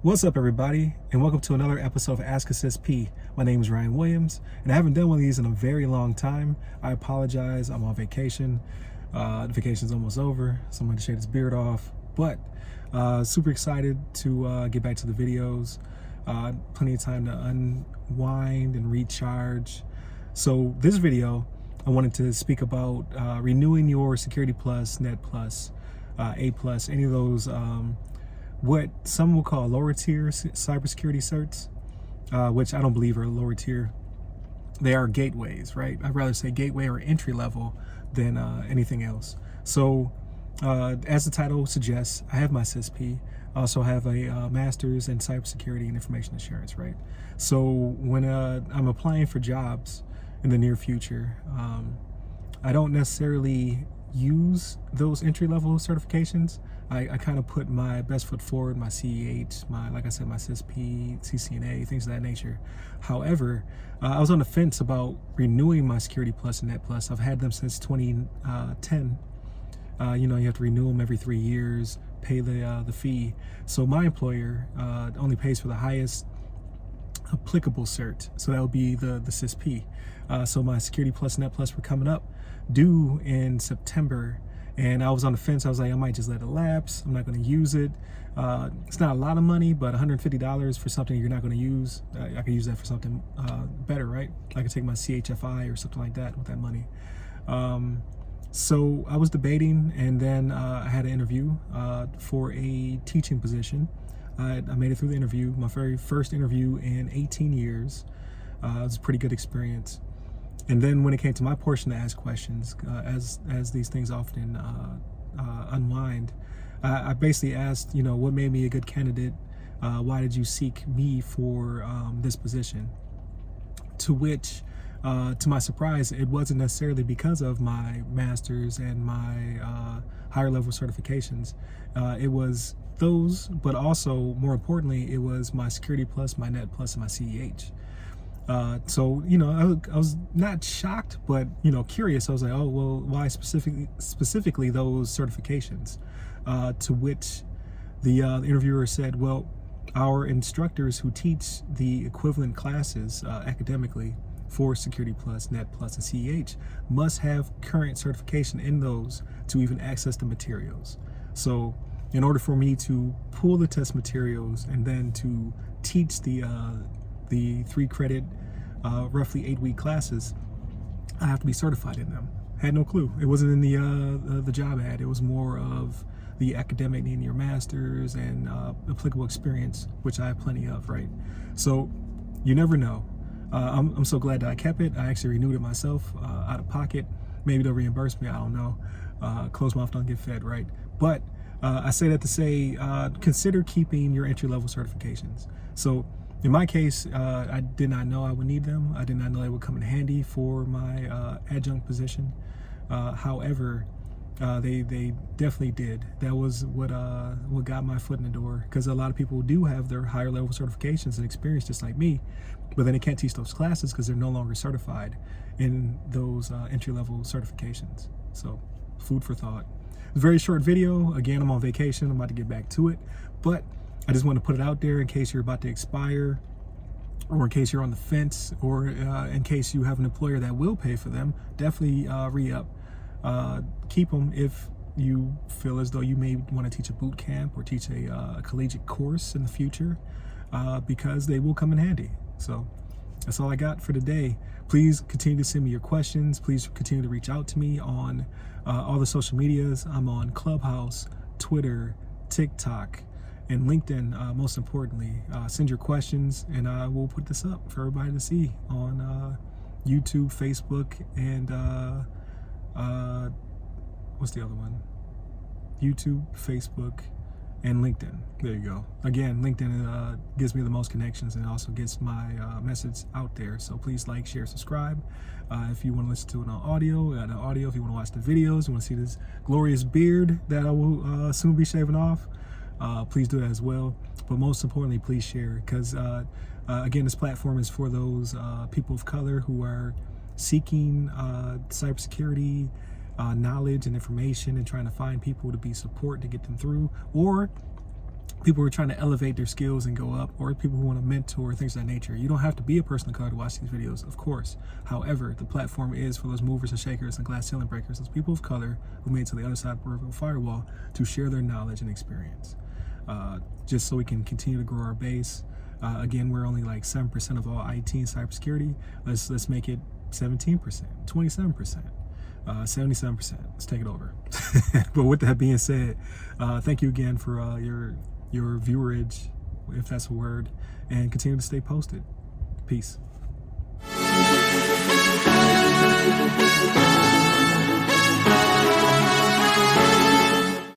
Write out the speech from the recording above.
What's up, everybody, and welcome to another episode of Ask a CISP. My name is Ryan Williams, and I haven't done one of these in a very long time. I apologize. I'm on vacation. The vacation's almost over, so I'm going to shave this beard off. But super excited to get back to the videos. Plenty of time to unwind and recharge. So this video, I wanted to speak about renewing your Security Plus, Net Plus, A Plus, any of those what some will call lower tier cybersecurity certs, which I don't believe are lower tier. They are gateways, right? I'd rather say gateway or entry level than anything else. So as the title suggests, I have my CISP. I also have a master's in cybersecurity and information assurance, right? So when I'm applying for jobs in the near future, I don't necessarily use those entry-level certifications. I kind of put my best foot forward, my CEH, like I said, my CISP, CCNA, things of that nature. However, I was on the fence about renewing my Security Plus and Net Plus. I've had them since 2010. You have to renew them every 3 years, pay the fee. So my employer only pays for the highest applicable cert, so that would be the CISP. So my Security Plus and Net Plus were coming up due in September, and I was on the fence. I was like, I might just let it lapse. I'm not going to use it. It's not a lot of money, but $150 for something you're not going to use, I could use that for something better, right? I could take my CHFI or something like that with that money. So I was debating, and then I had an interview for a teaching position. I made it through the interview, my very first interview in 18 years. It was a pretty good experience. And then when it came to my portion to ask questions, as these things often unwind, I basically asked, what made me a good candidate? Why did you seek me for this position? To which, to my surprise, it wasn't necessarily because of my master's and my higher level certifications. It was those, but also more importantly, it was my Security Plus, my Net Plus, and my CEH. So I was not shocked, but curious. I was like, oh well, why specifically those certifications? To which the interviewer said, well, our instructors who teach the equivalent classes academically for Security Plus, Net Plus, and CEH must have current certification in those to even access the materials. So in order for me to pull the test materials and then to teach the 3-credit, roughly 8-week classes, I have to be certified in them. Had no clue. It wasn't in the job ad. It was more of the academic needing your master's and applicable experience, which I have plenty of, right? So you never know. I'm so glad that I kept it. I actually renewed it myself out of pocket. Maybe they'll reimburse me. I don't know. Closed mouth don't get fed, right? But I say that to say, consider keeping your entry-level certifications. So in my case, I did not know I would need them. I did not know they would come in handy for my adjunct position. However, they definitely did. That was what got my foot in the door, because a lot of people do have their higher level certifications and experience just like me, but then they can't teach those classes because they're no longer certified in those entry-level certifications. So food for thought. It's a very short video. Again, I'm on vacation. I'm about to get back to it, but I just want to put it out there in case you're about to expire, or in case you're on the fence, or in case you have an employer that will pay for them. Definitely re-up. Keep them if you feel as though you may want to teach a boot camp or teach a collegiate course in the future, because they will come in handy. So that's all I got for today. Please continue to send me your questions. Please continue to reach out to me on all the social medias. I'm on Clubhouse, Twitter, TikTok, and LinkedIn. Most importantly, send your questions, and I will put this up for everybody to see on YouTube, Facebook, and what's the other one? YouTube, Facebook, and LinkedIn. There you go. Again, LinkedIn gives me the most connections, and also gets my message out there. So please like, share, subscribe. If you want to listen to it on audio, if you want to watch the videos, you want to see this glorious beard that I will soon be shaving off, please do that as well. But most importantly, please share, because again, this platform is for those people of color who are seeking cybersecurity knowledge and information, and trying to find people to be support to get them through, or people who are trying to elevate their skills and go up, or people who want to mentor, things of that nature. You don't have to be a person of color to watch these videos, of course. However, the platform is for those movers and shakers and glass ceiling breakers, those people of color who made it to the other side of the proverbial firewall to share their knowledge and experience. Just so we can continue to grow our base. Again, we're only like 7% of all IT and cybersecurity. Let's make it 17%, 27%. 77%. Let's take it over. But with that being said, thank you again for your viewerage, if that's a word, and continue to stay posted. Peace.